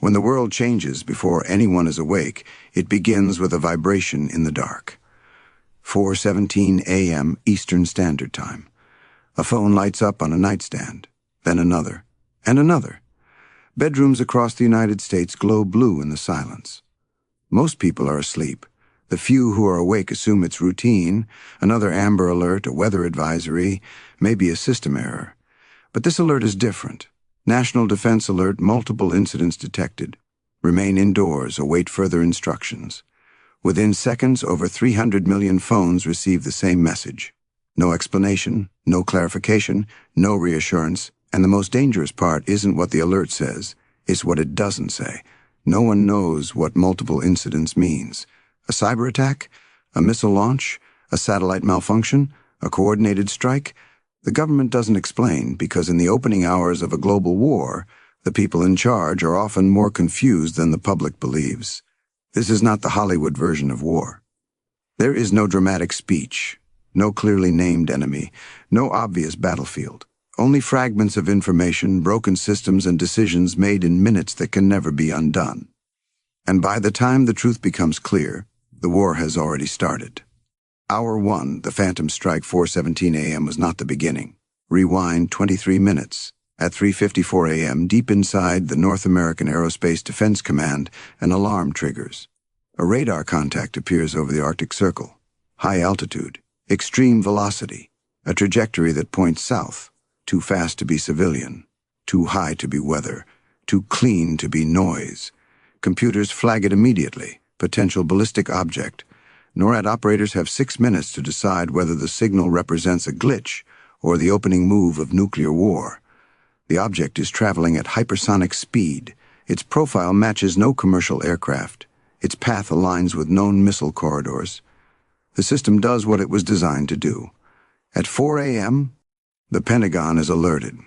When the world changes before anyone is awake, it begins with a vibration in the dark. 4:17 a.m. Eastern Standard Time. A phone lights up on a nightstand, then another, and another. Bedrooms across the United States glow blue in the silence. Most people are asleep. The few who are awake assume it's routine, another Amber Alert, a weather advisory, maybe a system error. But this alert is different. National Defense Alert, multiple incidents detected. Remain indoors, await further instructions. Within seconds, over 300 million phones receive the same message. No explanation, no clarification, no reassurance, and the most dangerous part isn't what the alert says, it's what it doesn't say. No one knows what multiple incidents means. A cyber attack? A missile launch? A satellite malfunction? A coordinated strike? The government doesn't explain because in the opening hours of a global war, the people in charge are often more confused than the public believes. This is not the Hollywood version of war. There is no dramatic speech, no clearly named enemy, no obvious battlefield, only fragments of information, broken systems, and decisions made in minutes that can never be undone. And by the time the truth becomes clear, the war has already started. Hour 1, the Phantom Strike 4:17 a.m. was not the beginning. Rewind 23 minutes. At 3:54 a.m., deep inside the North American Aerospace Defense Command, an alarm triggers. A radar contact appears over the Arctic Circle. High altitude, extreme velocity, a trajectory that points south. Too fast to be civilian, too high to be weather, too clean to be noise. Computers flag it immediately, potential ballistic object. NORAD operators have 6 minutes to decide whether the signal represents a glitch or the opening move of nuclear war. The object is traveling at hypersonic speed. Its profile matches no commercial aircraft. Its path aligns with known missile corridors. The system does what it was designed to do. At 4 a.m., the Pentagon is alerted.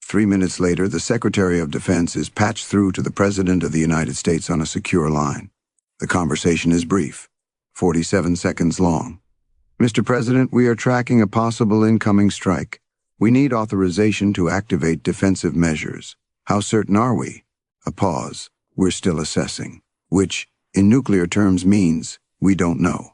3 minutes later, the Secretary of Defense is patched through to the President of the United States on a secure line. The conversation is brief, 47 seconds long. Mr. President, we are tracking a possible incoming strike. We need authorization to activate defensive measures. How certain are we? A pause. We're still assessing, which, in nuclear terms, means we don't know.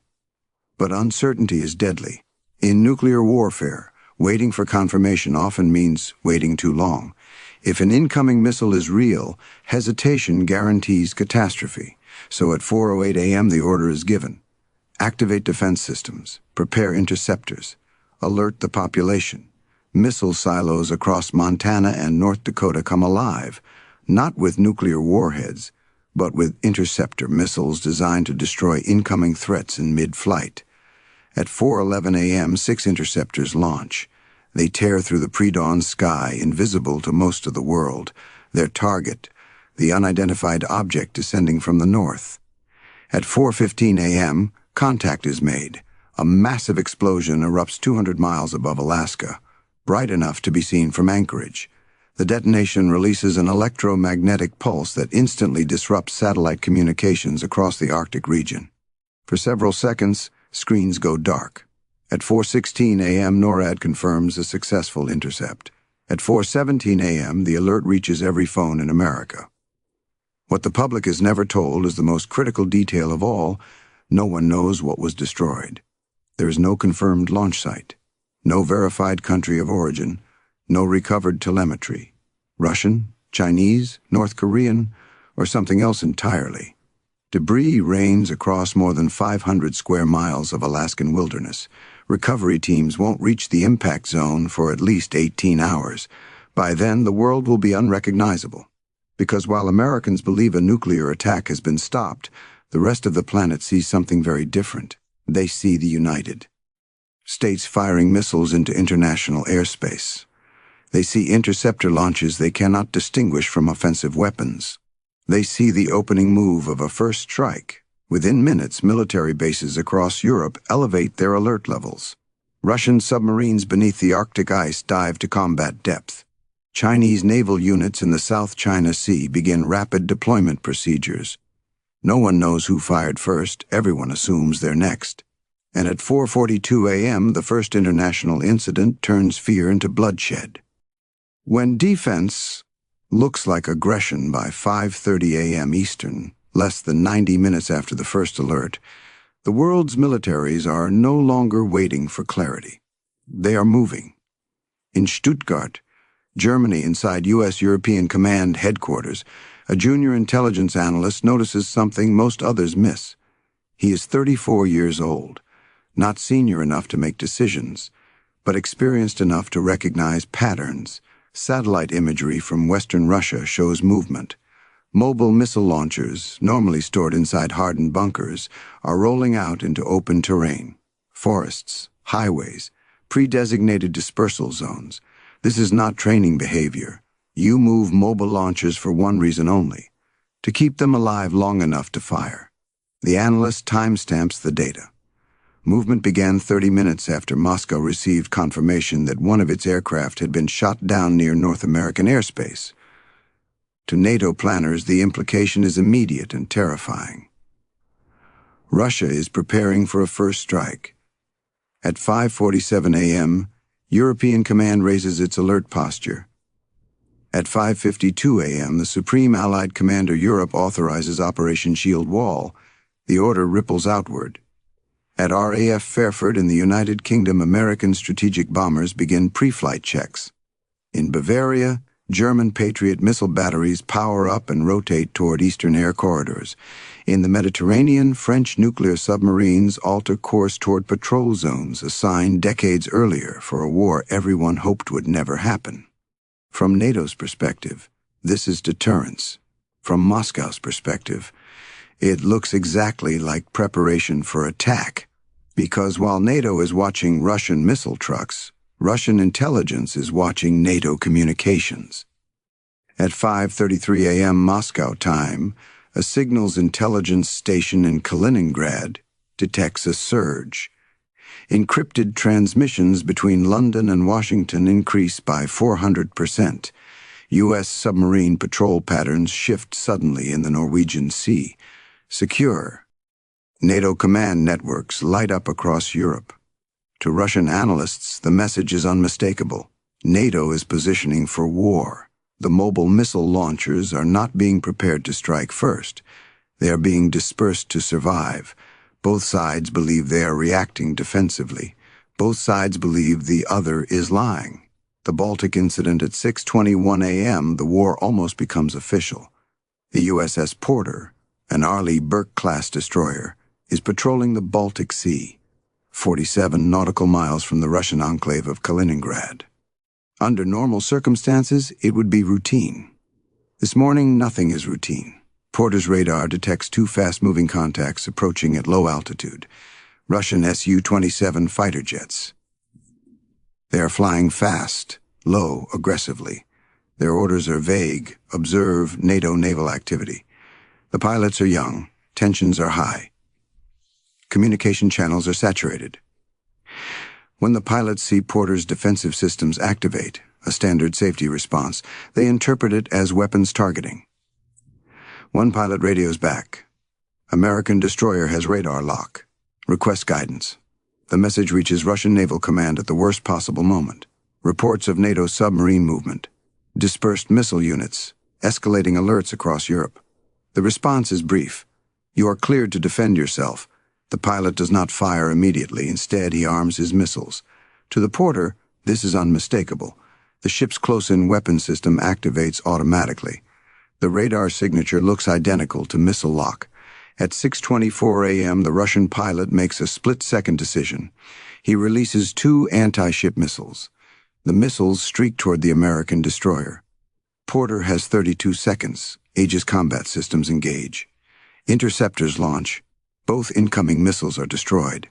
But uncertainty is deadly. In nuclear warfare, waiting for confirmation often means waiting too long. If an incoming missile is real, hesitation guarantees catastrophe. So at 4:08 a.m. the order is given. Activate defense systems. Prepare interceptors. Alert the population. Missile silos across Montana and North Dakota come alive, not with nuclear warheads, but with interceptor missiles designed to destroy incoming threats in mid-flight. At 4:11 a.m., 6 interceptors launch. They tear through the pre-dawn sky, invisible to most of the world. Their target, the unidentified object descending from the north. At 4:15 a.m., contact is made. A massive explosion erupts 200 miles above Alaska, bright enough to be seen from Anchorage. The detonation releases an electromagnetic pulse that instantly disrupts satellite communications across the Arctic region. For several seconds, screens go dark. At 4:16 a.m., NORAD confirms a successful intercept. At 4:17 a.m., the alert reaches every phone in America. What the public is never told is the most critical detail of all. No one knows what was destroyed. There is no confirmed launch site, no verified country of origin, no recovered telemetry. Russian, Chinese, North Korean, or something else entirely. Debris rains across more than 500 square miles of Alaskan wilderness. Recovery teams won't reach the impact zone for at least 18 hours. By then, the world will be unrecognizable. Because while Americans believe a nuclear attack has been stopped, the rest of the planet sees something very different. They see the United States firing missiles into international airspace. They see interceptor launches they cannot distinguish from offensive weapons. They see the opening move of a first strike. Within minutes, military bases across Europe elevate their alert levels. Russian submarines beneath the Arctic ice dive to combat depth. Chinese naval units in the South China Sea begin rapid deployment procedures. No one knows who fired first. Everyone assumes they're next. And at 4:42 a.m., the first international incident turns fear into bloodshed. When defense, Looks like aggression by 5:30 a.m. Eastern, less than 90 minutes after the first alert. The world's militaries are no longer waiting for clarity. They are moving. In Stuttgart, Germany, inside U.S. European Command headquarters, a junior intelligence analyst notices something most others miss. He is 34 years old, not senior enough to make decisions, but experienced enough to recognize patterns. Satellite imagery from Western Russia shows movement. Mobile missile launchers, normally stored inside hardened bunkers, are rolling out into open terrain. Forests, highways, pre-designated dispersal zones. This is not training behavior. You move mobile launchers for one reason only: to keep them alive long enough to fire. The analyst timestamps the data. Movement began 30 minutes after Moscow received confirmation that one of its aircraft had been shot down near North American airspace. To NATO planners, the implication is immediate and terrifying. Russia is preparing for a first strike. At 5:47 a.m., European Command raises its alert posture. At 5:52 a.m., the Supreme Allied Commander Europe authorizes Operation Shield Wall. The order ripples outward. At RAF Fairford in the United Kingdom, American strategic bombers begin pre-flight checks. In Bavaria, German Patriot missile batteries power up and rotate toward eastern air corridors. In the Mediterranean, French nuclear submarines alter course toward patrol zones assigned decades earlier for a war everyone hoped would never happen. From NATO's perspective, this is deterrence. From Moscow's perspective, it looks exactly like preparation for attack, because while NATO is watching Russian missile trucks, Russian intelligence is watching NATO communications. At 5:33 a.m. Moscow time, a signals intelligence station in Kaliningrad detects a surge. Encrypted transmissions between London and Washington increase by 400%. U.S. submarine patrol patterns shift suddenly in the Norwegian Sea. Secure. NATO command networks light up across Europe. To Russian analysts, the message is unmistakable. NATO is positioning for war. The mobile missile launchers are not being prepared to strike first. They are being dispersed to survive. Both sides believe they are reacting defensively. Both sides believe the other is lying. The Baltic incident at 6:21 a.m., the war almost becomes official. The USS Porter, an Arleigh Burke-class destroyer, is patrolling the Baltic Sea, 47 nautical miles from the Russian enclave of Kaliningrad. Under normal circumstances, it would be routine. This morning, nothing is routine. Porter's radar detects two fast-moving contacts approaching at low altitude, Russian Su-27 fighter jets. They are flying fast, low, aggressively. Their orders are vague: observe NATO naval activity. The pilots are young, tensions are high. Communication channels are saturated. When the pilots see Porter's defensive systems activate, a standard safety response, they interpret it as weapons targeting. One pilot radios back. American destroyer has radar lock. Request guidance. The message reaches Russian Naval Command at the worst possible moment. Reports of NATO submarine movement. Dispersed missile units. Escalating alerts across Europe. The response is brief. You are cleared to defend yourself. The pilot does not fire immediately. Instead, he arms his missiles. To the Porter, this is unmistakable. The ship's close-in weapon system activates automatically. The radar signature looks identical to missile lock. At 6:24 a.m., the Russian pilot makes a split-second decision. He releases two anti-ship missiles. The missiles streak toward the American destroyer. Porter has 32 seconds. Aegis combat systems engage. Interceptors launch. Both incoming missiles are destroyed.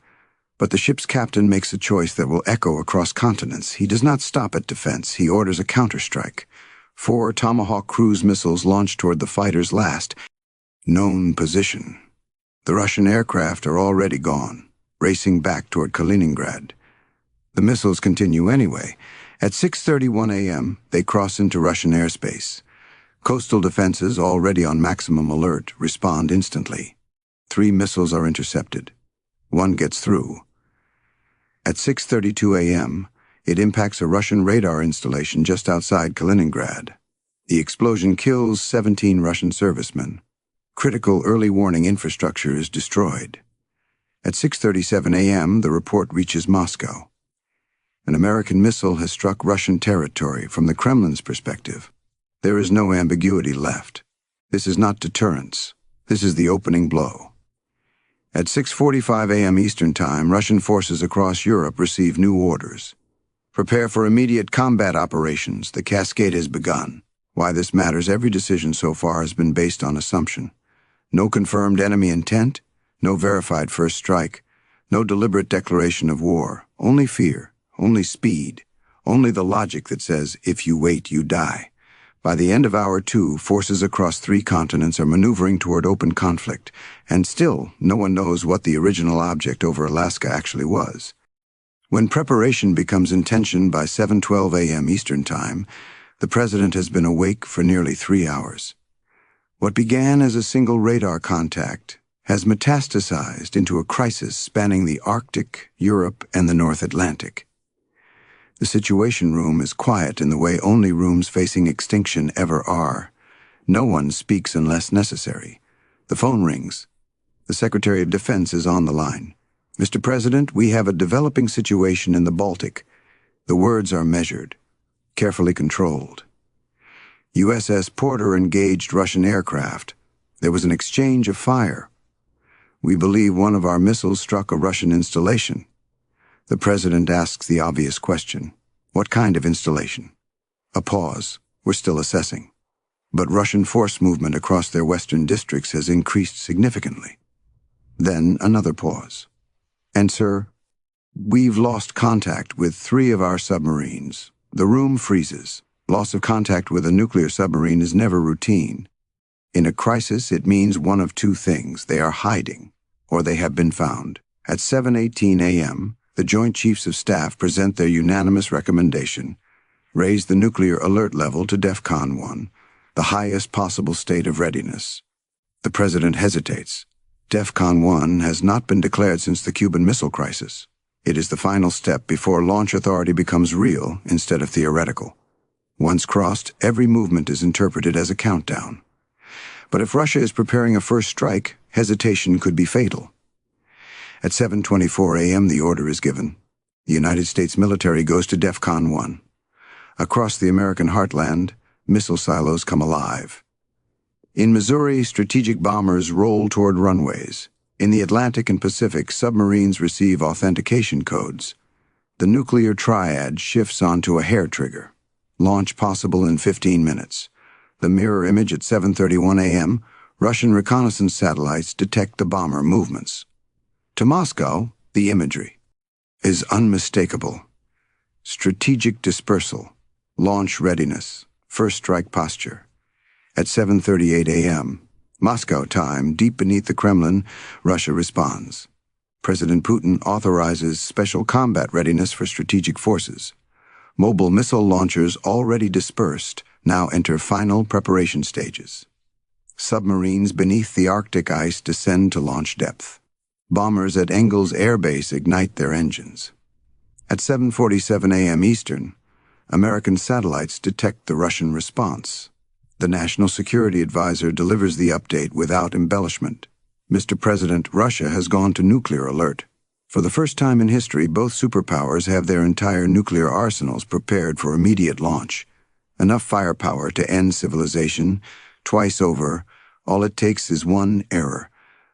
But the ship's captain makes a choice that will echo across continents. He does not stop at defense. He orders a counterstrike. 4 Tomahawk cruise missiles launch toward the fighter's last known position. The Russian aircraft are already gone, racing back toward Kaliningrad. The missiles continue anyway. At 6:31 a.m., they cross into Russian airspace. Coastal defenses, already on maximum alert, respond instantly. 3 missiles are intercepted. 1 gets through. At 6:32 a.m., it impacts a Russian radar installation just outside Kaliningrad. The explosion kills 17 Russian servicemen. Critical early warning infrastructure is destroyed. At 6:37 a.m., the report reaches Moscow. An American missile has struck Russian territory. From the Kremlin's perspective, there is no ambiguity left. This is not deterrence. This is the opening blow. At 6:45 a.m. Eastern Time, Russian forces across Europe receive new orders. Prepare for immediate combat operations. The cascade has begun. Why this matters, every decision so far has been based on assumption. No confirmed enemy intent, no verified first strike, no deliberate declaration of war, only fear, only speed, only the logic that says, if you wait, you die. By the end of Hour 2, forces across 3 continents are maneuvering toward open conflict, and still no one knows what the original object over Alaska actually was. When preparation becomes intention by 7:12 a.m. Eastern Time, the President has been awake for nearly 3 hours. What began as a single radar contact has metastasized into a crisis spanning the Arctic, Europe, and the North Atlantic. The Situation Room is quiet in the way only rooms facing extinction ever are. No one speaks unless necessary. The phone rings. The Secretary of Defense is on the line. "Mr. President, we have a developing situation in the Baltic." The words are measured, carefully controlled. USS Porter engaged Russian aircraft. There was an exchange of fire. "We believe one of our missiles struck a Russian installation." The President asks the obvious question. What kind of installation? A pause. We're still assessing. But Russian force movement across their western districts has increased significantly. Then another pause. "And, sir, we've lost contact with 3 of our submarines." The room freezes. Loss of contact with a nuclear submarine is never routine. In a crisis, it means one of 2 things. They are hiding, or they have been found. At 7:18 a.m., the Joint Chiefs of Staff present their unanimous recommendation: raise the nuclear alert level to DEFCON 1, the highest possible state of readiness. The President hesitates. DEFCON 1 has not been declared since the Cuban Missile Crisis. It is the final step before launch authority becomes real instead of theoretical. Once crossed, every movement is interpreted as a countdown. But if Russia is preparing a first strike, hesitation could be fatal. At 7:24 a.m., the order is given. The United States military goes to DEFCON 1. Across the American heartland, missile silos come alive. In Missouri, strategic bombers roll toward runways. In the Atlantic and Pacific, submarines receive authentication codes. The nuclear triad shifts onto a hair trigger. Launch possible in 15 minutes. The mirror image at 7:31 a.m., Russian reconnaissance satellites detect the bomber movements. To Moscow, the imagery is unmistakable. Strategic dispersal, launch readiness, first strike posture. At 7:38 a.m., Moscow time, deep beneath the Kremlin, Russia responds. President Putin authorizes special combat readiness for strategic forces. Mobile missile launchers already dispersed now enter final preparation stages. Submarines beneath the Arctic ice descend to launch depth. Bombers at Engels Air Base ignite their engines. At 7:47 a.m. Eastern, American satellites detect the Russian response. The National Security Advisor delivers the update without embellishment. Mr. President, Russia has gone to nuclear alert. For the first time in history, both superpowers have their entire nuclear arsenals prepared for immediate launch. Enough firepower to end civilization. Twice over, all it takes is one error.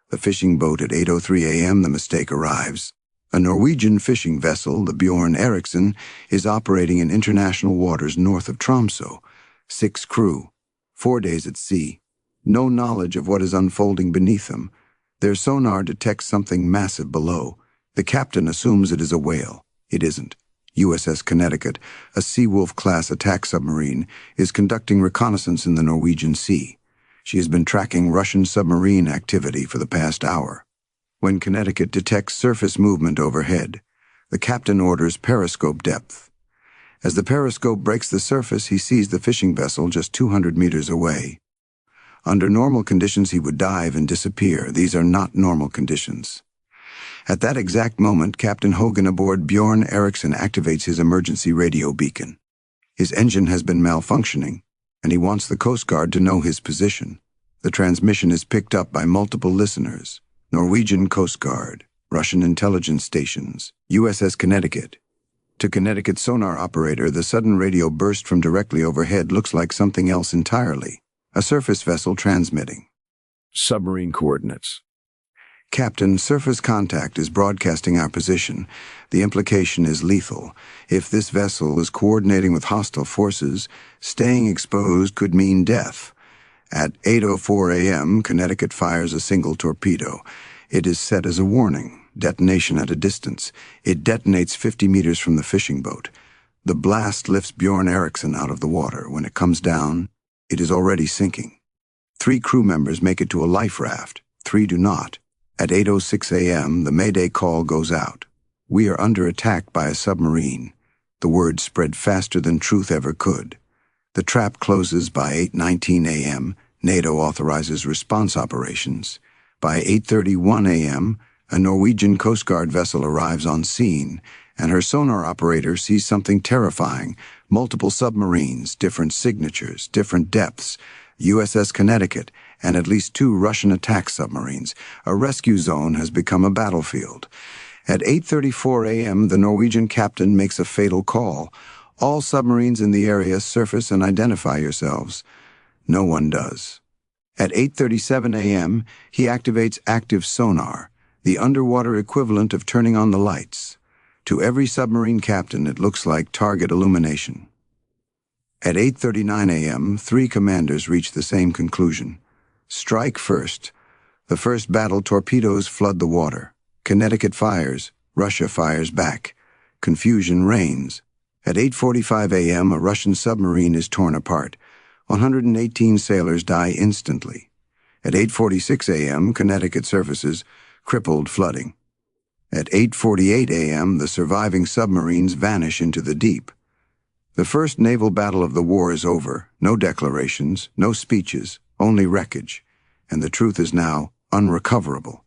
The fishing boat at 8:03 a.m., the mistake arrives. A Norwegian fishing vessel, the Bjorn Eriksson, is operating in international waters north of Tromsø. 6 crew, 4 days at sea. No knowledge of what is unfolding beneath them. Their sonar detects something massive below. The captain assumes it is a whale. It isn't. USS Connecticut, a Seawolf-class attack submarine, is conducting reconnaissance in the Norwegian Sea. She has been tracking Russian submarine activity for the past hour. When Connecticut detects surface movement overhead, the captain orders periscope depth. As the periscope breaks the surface, he sees the fishing vessel just 200 meters away. Under normal conditions, he would dive and disappear. These are not normal conditions. At that exact moment, Captain Hogan aboard Bjorn Eriksson activates his emergency radio beacon. His engine has been malfunctioning. and he wants the Coast Guard to know his position. The transmission is picked up by multiple listeners: Norwegian Coast Guard, Russian intelligence stations, USS Connecticut. To Connecticut sonar operator, the sudden radio burst from directly overhead looks like something else entirely. A surface vessel transmitting. Submarine coordinates. Captain, surface contact is broadcasting our position. The implication is lethal. If this vessel is coordinating with hostile forces, staying exposed could mean death. At 8:04 a.m., Connecticut fires a single torpedo. It is set as a warning. Detonation at a distance. It detonates 50 meters from the fishing boat. The blast lifts Bjorn Eriksson out of the water. When it comes down, it is already sinking. 3 crew members make it to a life raft. 3 do not. At 8:06 a.m., the Mayday call goes out. We are under attack by a submarine. The word spread faster than truth ever could. The trap closes by 8:19 a.m. NATO authorizes response operations. By 8:31 a.m., a Norwegian Coast Guard vessel arrives on scene, and her sonar operator sees something terrifying: multiple submarines, different signatures, different depths, USS Connecticut, and at least 2 Russian attack submarines. A rescue zone has become a battlefield. At 8:34 a.m., the Norwegian captain makes a fatal call: all submarines in the area surface and identify yourselves. No one does. At 8:37 a.m., he activates active sonar, the underwater equivalent of turning on the lights. To every submarine captain, it looks like target illumination. At 8:39 a.m., 3 commanders reach the same conclusion. Strike first. The first battle torpedoes flood the water. Connecticut fires. Russia fires back. Confusion reigns. At 8:45 a.m., a Russian submarine is torn apart. 118 sailors die instantly. At 8:46 a.m., Connecticut surfaces, crippled, flooding. At 8:48 a.m., the surviving submarines vanish into the deep. The first naval battle of the war is over. No declarations, no speeches, only wreckage. And the truth is now unrecoverable.